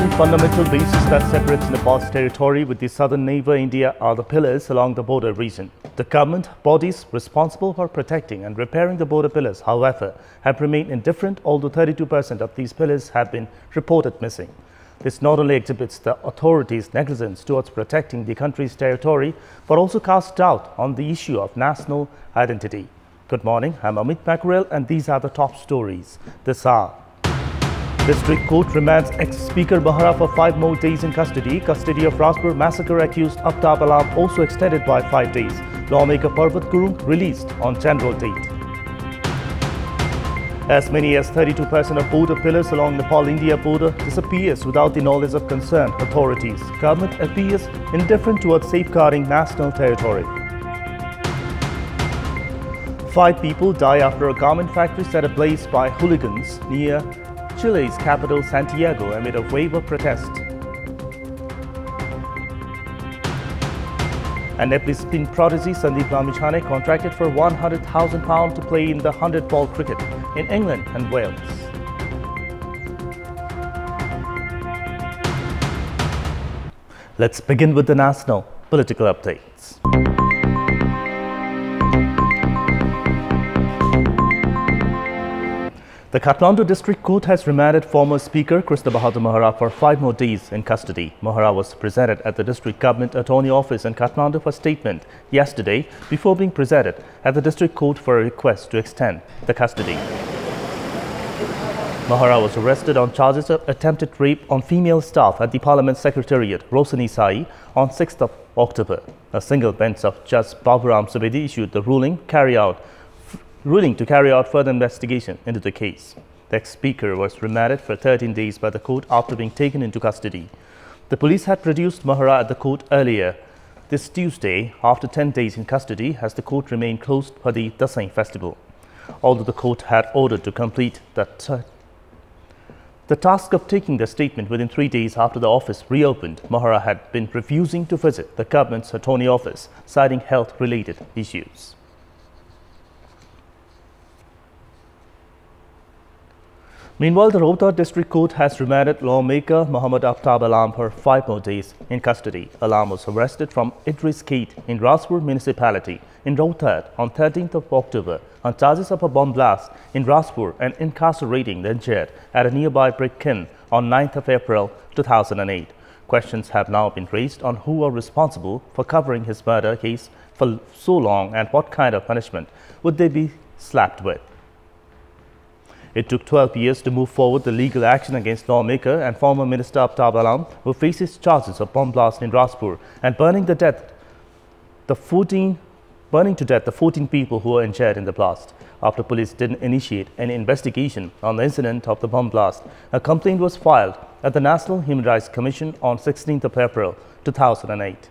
important fundamental bases that separates Nepal's territory with the southern neighbor India are the pillars along the border region. The government bodies responsible for protecting and repairing the border pillars, however, have remained indifferent, although 32% of these pillars have been reported missing. This not only exhibits the authorities' negligence towards protecting the country's territory, but also casts doubt on the issue of national identity. Good morning, I'm Amit Mackerel, and these are the top stories this hour. District Court remands ex-Speaker Mahara for 5 more days in custody. Custody of Rajpur massacre accused Aftab Alam also extended by 5 days. Lawmaker Parvat Gurung released on general date. As many as 32% of border pillars along Nepal-India border disappears without the knowledge of concerned authorities. Government appears indifferent towards safeguarding national territory. 5 people die after a garment factory set ablaze by hooligans near Chile's capital Santiago amid a wave of protest. And Nepalese spin prodigy Sandeep Lamichhane contracted for £100,000 to play in the 100-ball cricket in England and Wales. Let's begin with the national political updates. The Kathmandu District Court has remanded former Speaker Krishna Bahadur Mahara for 5 more days in custody. Mahara was presented at the District Government Attorney Office in Kathmandu for statement yesterday before being presented at the District Court for a request to extend the custody. Mahara was arrested on charges of attempted rape on female staff at the Parliament Secretariat, Rosani Sai, on 6th of October. A single bench of Judge Baburam Subedi issued the ruling to carry out further investigation into the case. The ex-speaker was remanded for 13 days by the court after being taken into custody. The police had produced Mahara at the court earlier this Tuesday after 10 days in custody, as the court remained closed for the Dasai festival. Although the court had ordered to complete the task of taking the statement within 3 days after the office reopened, Mahara had been refusing to visit the government's attorney office, citing health-related issues. Meanwhile, the Rohtak District Court has remanded lawmaker Mohammad Aftab Alam for 5 more days in custody. Alam was arrested from Idris Gate in Rajpur municipality in Rohtak on 13th of October on charges of a bomb blast in Rajpur and incarcerating the injured at a nearby brick kiln on 9th of April 2008. Questions have now been raised on who are responsible for covering his murder case for so long and what kind of punishment would they be slapped with. It took 12 years to move forward the legal action against lawmaker and former Minister Aftab Alam, who faces charges of bomb blast in Rajpur and burning to death the 14 people who were injured in the blast. After police didn't initiate any investigation on the incident of the bomb blast, a complaint was filed at the National Human Rights Commission on 16th of April 2008.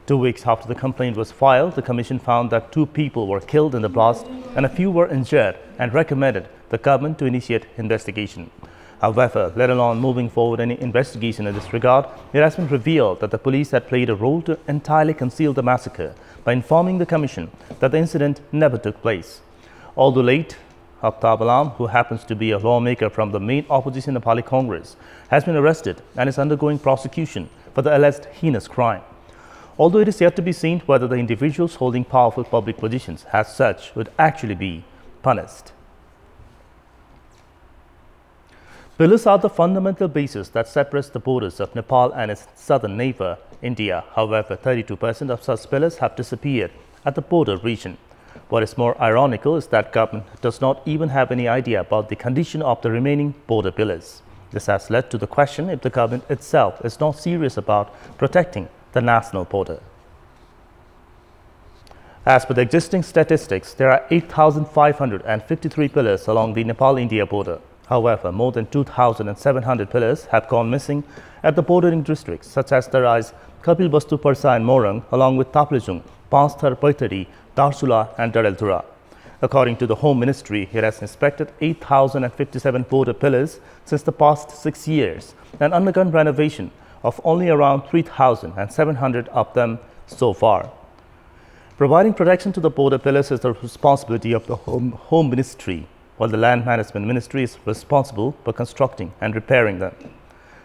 2 weeks after the complaint was filed, the commission found that 2 people were killed in the blast and a few were injured and recommended the government to initiate investigation. However, let alone moving forward any investigation in this regard, it has been revealed that the police had played a role to entirely conceal the massacre by informing the commission that the incident never took place. Although late, Aftab Alam, who happens to be a lawmaker from the main opposition Nepali Congress, has been arrested and is undergoing prosecution for the alleged heinous crime. Although it is yet to be seen whether the individuals holding powerful public positions as such would actually be punished. Pillars are the fundamental basis that separates the borders of Nepal and its southern neighbor, India. However, 32% of such pillars have disappeared at the border region. What is more ironical is that government does not even have any idea about the condition of the remaining border pillars. This has led to the question if the government itself is not serious about protecting the national border. As per the existing statistics, there are 8,553 pillars along the Nepal-India border. However, more than 2,700 pillars have gone missing at the bordering districts such as Tarais, Kapilvastu Parsa and Morang, along with Taplejung, Pansthar Paitari, Darsula and Dareltura. According to the Home Ministry, it has inspected 8,057 border pillars since the past 6 years and undergone renovation of only around 3,700 of them so far. Providing protection to the border pillars is the responsibility of the Home Ministry, while the Land Management Ministry is responsible for constructing and repairing them.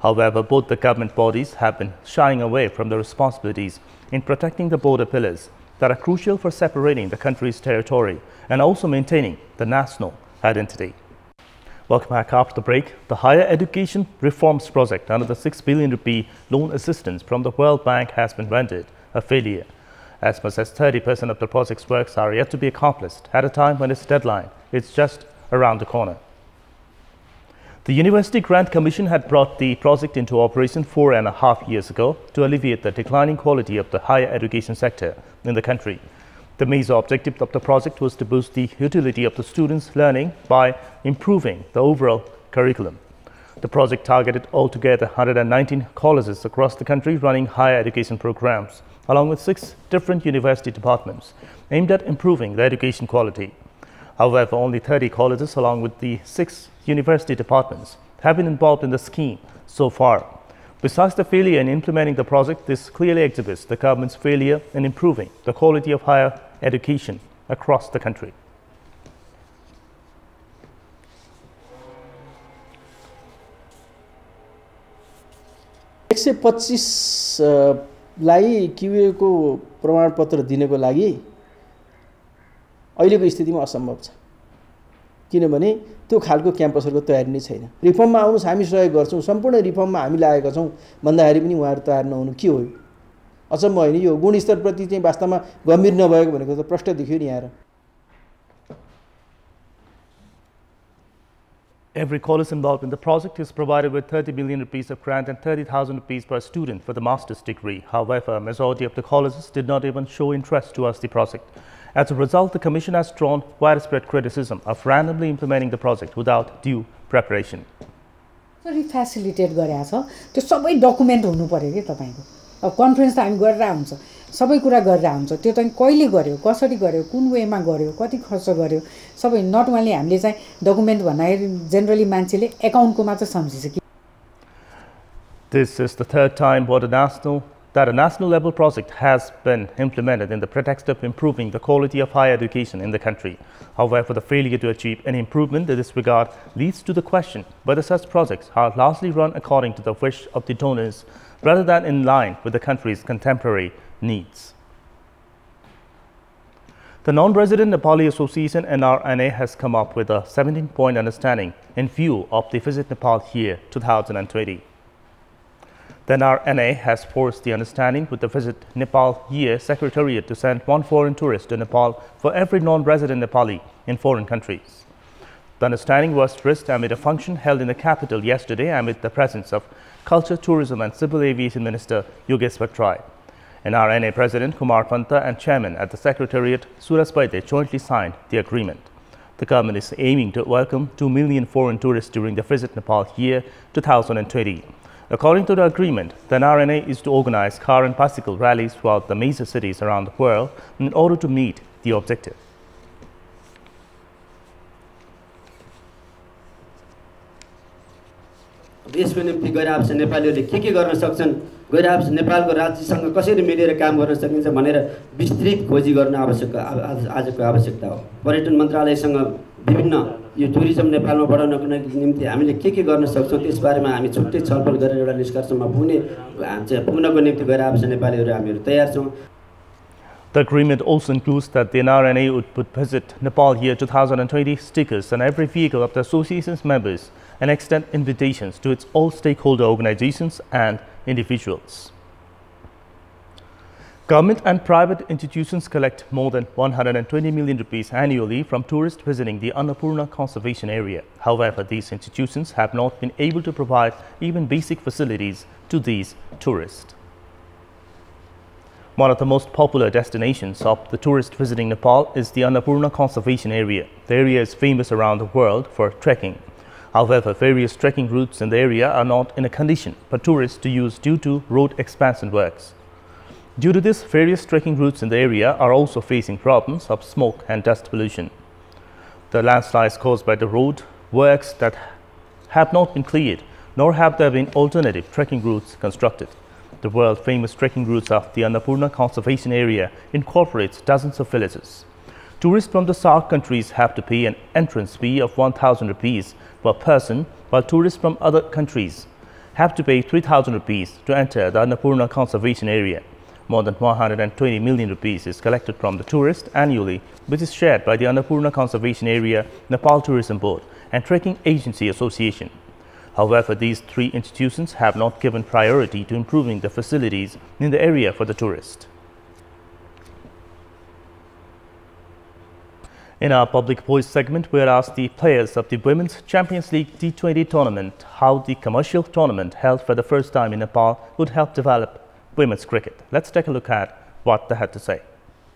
However, both the government bodies have been shying away from their responsibilities in protecting the border pillars that are crucial for separating the country's territory and also maintaining the national identity. Welcome back after the break. The Higher Education Reforms Project under the 6 billion rupee loan assistance from the World Bank has been rendered a failure. As much as 30% of the project's works are yet to be accomplished at a time when its deadline is just around the corner. The University Grant Commission had brought the project into operation 4.5 years ago to alleviate the declining quality of the higher education sector in the country. The major objective of the project was to boost the utility of the students' learning by improving the overall curriculum. The project targeted altogether 119 colleges across the country running higher education programs, along with 6 different university departments aimed at improving the education quality. However, only 30 colleges along with the 6 university departments have been involved in the scheme so far. Besides the failure in implementing the project, this clearly exhibits the government's failure in improving the quality of higher education across the country. लाई क्युए को प्रमाणपत्र दिनको लागि अहिलेको स्थितिमा असम्भव छ किनभने त्यो खालको क्याम्पसहरुको तयारी नै छैन। रिफर्ममा आउनुस् हामी सहयोग गर्छौं, सम्पूर्ण रिफर्ममा हामी लागेका छौं भन्दाखेरि पनि उहाँहरु तयार नहुनु के हो? अचम्म हैन यो गुणस्तर प्रति चाहिँ वास्तवमा गम्भीर नभएको भनेको त प्रष्ट देखियो नि यहाँ। Every college involved in the project is provided with 30 billion rupees of grant and 30,000 rupees per student for the master's degree. However, a majority of the colleges did not even show interest towards the project. As a result, the Commission has drawn widespread criticism of randomly implementing the project without due preparation. Facilitate गरेको छ त्यो सबै document हुनु पर्यो के तपाईको। अब conference त हामी गरेर हुन्छ, सबै कुरा गरेर हुन्छ, त्यो चाहिँ कहिले गर्यो, कसरी गर्यो, कुन वेमा गर्यो, कति खर्च गर्यो, सबै नट ओन्ली हामीले चाहिँ डकुमेन्ट भन्दाखेरि जनरली मान्छेले अकाउन्टको मात्र सम्झिन्छ कि। This is the third time that a national level project has been implemented in the pretext of improving the quality of higher education in the country. However, the failure to achieve any improvement in this regard leads to the question whether such projects are largely run according to the wish of the donors rather than in line with the country's contemporary needs. The Non-Resident Nepali Association NRNA has come up with a 17-point understanding in view of the Visit Nepal Year 2020. The NRNA has forced the understanding with the Visit Nepal Year Secretariat to send 1 foreign tourist to Nepal for every non-resident Nepali in foreign countries. The understanding was reached amid a function held in the capital yesterday amid the presence of Culture, Tourism and Civil Aviation Minister Yogesh Bhattrai. NRNA President Kumar Panta and Chairman at the Secretariat Suraj Baide jointly signed the agreement. The government is aiming to welcome 2 million foreign tourists during the Visit Nepal Year 2020. According to the agreement, the NRNA is to organize car and bicycle rallies throughout the major cities around the world in order to meet the objective. यसको निम्ति गइरहेको नेपालीहरूले के गर्न सक्छन्, गइरहेको नेपालको राज्यसँग कसरी मिलेर काम गर्न सकिन्छ भनेर विस्तृत खोजी गर्न आजको आवश्यकता हो। पर्यटन मन्त्रालयसँग विभिन्न यो टुरिज्म नेपालमा बढाउनको निम्ति हामीले के गर्न सक्छौं त्यस बारेमा हामी छुट्टै छलफल गरेर एउटा निष्कर्षमा पुग्नको निम्ति गइरहेको नेपालीहरू हामीहरू तयार छौं। The agreement also includes that the NRNA would visit Nepal Year 2020 stickers on every vehicle of the association's members and extend invitations to its all stakeholder organizations and individuals. Government and private institutions collect more than 120 million rupees annually from tourists visiting the Annapurna conservation area. However, these institutions have not been able to provide even basic facilities to these tourists. One of the most popular destinations of the tourists visiting Nepal is the Annapurna conservation area. The area is famous around the world for trekking. However, various trekking routes in the area are not in a condition for tourists to use due to road expansion works. Due to this, various trekking routes in the area are also facing problems of smoke and dust pollution. The landslides caused by the road works that have not been cleared, nor have there been alternative trekking routes constructed. The world-famous trekking routes of the Annapurna conservation area incorporates dozens of villages. Tourists from the SAARC countries have to pay an entrance fee of 1,000 rupees per person, while tourists from other countries have to pay 3,000 rupees to enter the Annapurna conservation area. More than 120 million rupees is collected from the tourists annually, which is shared by the Annapurna Conservation Area, Nepal Tourism Board and Trekking Agency Association. However, these three institutions have not given priority to improving the facilities in the area for the tourist. In our Public Voice segment, we asked the players of the Women's Champions League T20 tournament how the commercial tournament held for the first time in Nepal would help develop women's cricket. Let's take a look at what they had to say.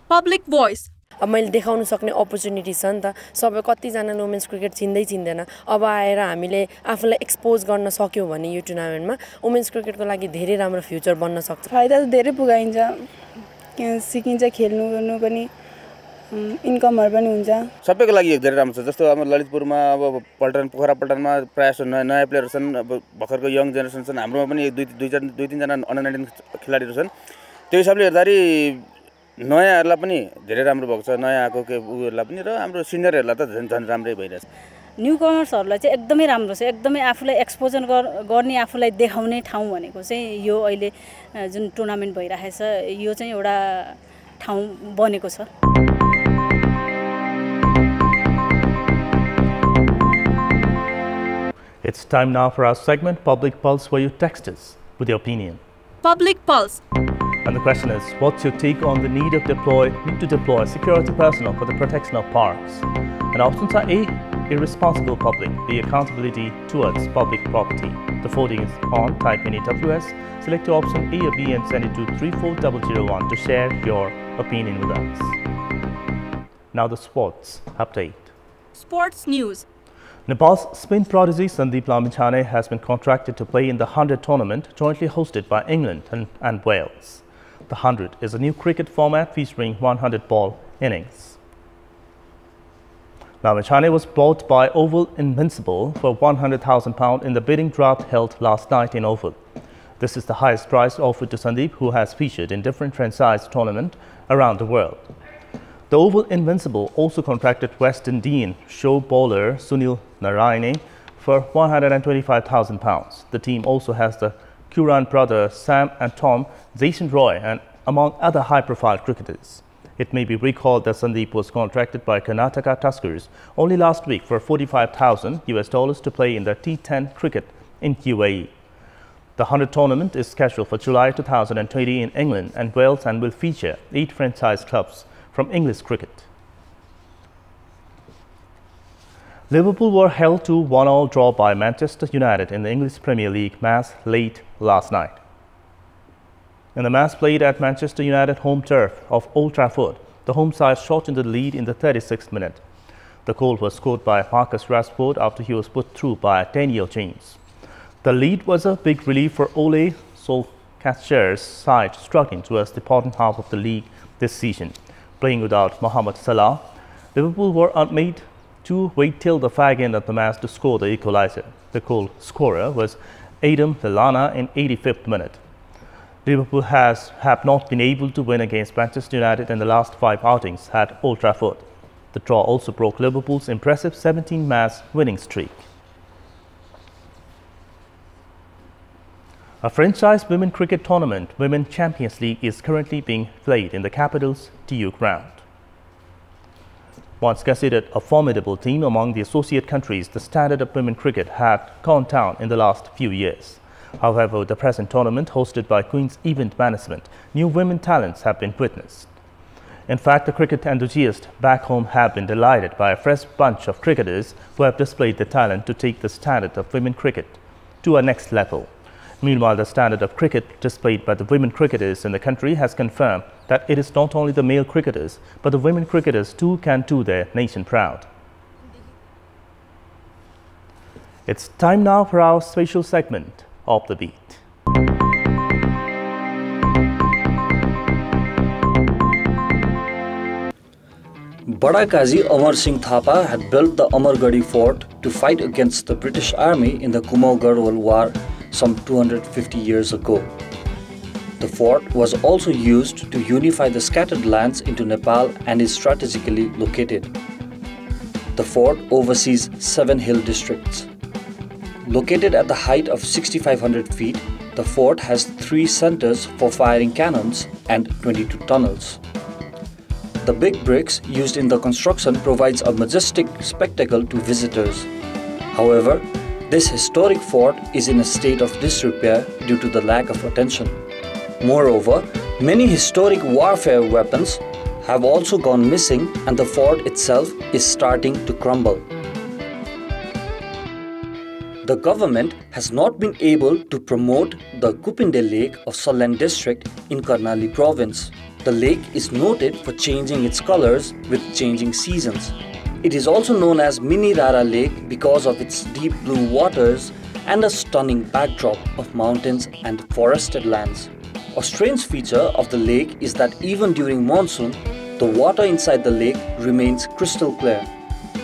Public Voice. अब मैले देखाउन सक्ने opportunity छ नि त सबै कतिजना women's cricket चिन्दै चिन्दैन अब आएर हामीले आफूलाई एक्सपोज गर्न सक्यौं भने यो टुर्नामेन्टमा वुमेन्स क्रिकेटको लागि धेरै राम्रो फ्युचर बन्न सक्छ फाइदा त धेरै पुगाइन्छ सिकिन्छ खेल्नु गर्नु पनि इन्कमहरु पनि हुन्छ सबैको लागि धेरै राम्रो छ जस्तो हाम्रो ललितपुरमा अब पल्टन पोखरा पल्टनमा प्रायः नयाँ प्लेयर छन् अब भर्खरको यङ जेनेरेसन छन् हाम्रोमा पनि दुई तीन जना अन्डर 19 खेलाडीहरु छन् त्यो हिसाबले हेर्दाखेरि नयाँहरुलाई पनि धेरै राम्रो भएको छ नयाँ आएको के उहरुलाई पनि र हाम्रो सिनियरहरुलाई त झन् राम्रै भइरहेछ न्यू कमर्सहरुलाई चाहिँ एकदमै राम्रो छ एकदमै आफुलाई एक्सपोजर गर्ने आफुलाई देखाउने ठाउँ भनेको चाहिँ यो अहिले जुन टुर्नामेन्ट भइरहेछ यो चाहिँ एउटा ठाउँ बनेको छ It's time now for our segment Public Pulse, where you text us with your opinion. Public Pulse. And the question is, what's your take on the need to deploy security personnel for the protection of parks? And options are A, irresponsible public, B, accountability towards public property. The voting is on. Type in AWS, select your option A or B and send it to 34001 to share your opinion with us. Now the sports update. Sports news. Nepal's spin prodigy Sandeep Lamichhane has been contracted to play in the 100 tournament jointly hosted by England and Wales. The 100 is a new cricket format featuring 100-ball innings. Lamichhane was bought by Oval Invincible for £100,000 in the bidding draft held last night in Oval. This is the highest price offered to Sandeep, who has featured in different franchise tournaments around the world. The Oval Invincible also contracted West Indian show bowler Sunil Narine for £125,000. The team also has the Curran brothers Sam and Tom, Jason Roy and among other high-profile cricketers. It may be recalled that Sandeep was contracted by Karnataka Tuskers only last week for $45,000 to play in the T10 cricket in UAE. The 100 tournament is scheduled for July 2020 in England and Wales and will feature 8 franchise clubs from English cricket. Liverpool were held to 1-1 draw by Manchester United in the English Premier League match late last night. In the match played at Manchester United home turf of Old Trafford, the home side shortened the lead in the 36th minute. The goal was scored by Marcus Rashford after he was put through by Daniel James. The lead was a big relief for Ole Solskjaer's side struggling towards the bottom half of the league this season. Playing without Mohamed Salah, Liverpool were made to wait till the fag end of the match to score the equalizer. The goal scorer was Adam Lallana in 85th minute. Liverpool have not been able to win against Manchester United in the last 5 outings at Old Trafford. The draw also broke Liverpool's impressive 17-match winning streak. A franchise women cricket tournament, Women Champions League, is currently being played in the capital's TU ground. Once considered a formidable team among the associate countries, the standard of women cricket had gone down in the last few years. However, the present tournament, hosted by Queen's Event Management, new women talents have been witnessed. In fact, the cricket enthusiasts back home have been delighted by a fresh bunch of cricketers who have displayed their talent to take the standard of women cricket to a next level. Meanwhile, the standard of cricket displayed by the women cricketers in the country has confirmed that it is not only the male cricketers, but the women cricketers too can do their nation proud. It's time now for our special segment of the beat. Bada Kazi Amar Singh Thapa had built the Amargadi fort to fight against the British Army in the Kumaon Garhwal War some 250 years ago. The fort was also used to unify the scattered lands into Nepal and is strategically located. The fort oversees 7 hill districts. Located at the height of 6,500 feet, the fort has 3 centers for firing cannons and 22 tunnels. The big bricks used in the construction provides a majestic spectacle to visitors. However, this historic fort is in a state of disrepair due to the lack of attention. Moreover, many historic warfare weapons have also gone missing and the fort itself is starting to crumble. The government has not been able to promote the Kupinde Lake of Salyan district in Karnali province. The lake is noted for changing its colors with changing seasons. It is also known as Mini Rara Lake because of its deep blue waters and a stunning backdrop of mountains and forested lands. A strange feature of the lake is that even during monsoon, the water inside the lake remains crystal clear.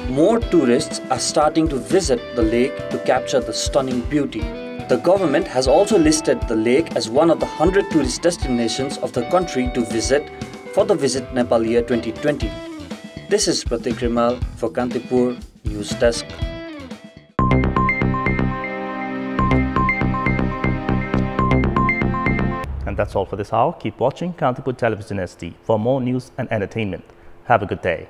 More tourists are starting to visit the lake to capture the stunning beauty. The government has also listed the lake as one of the 100 tourist destinations of the country to visit for the Visit Nepal Year 2020. This is Pratik Rimal for Kantipur News Desk. And that's all for this hour. Keep watching Kantipur Television SD for more news and entertainment. Have a good day.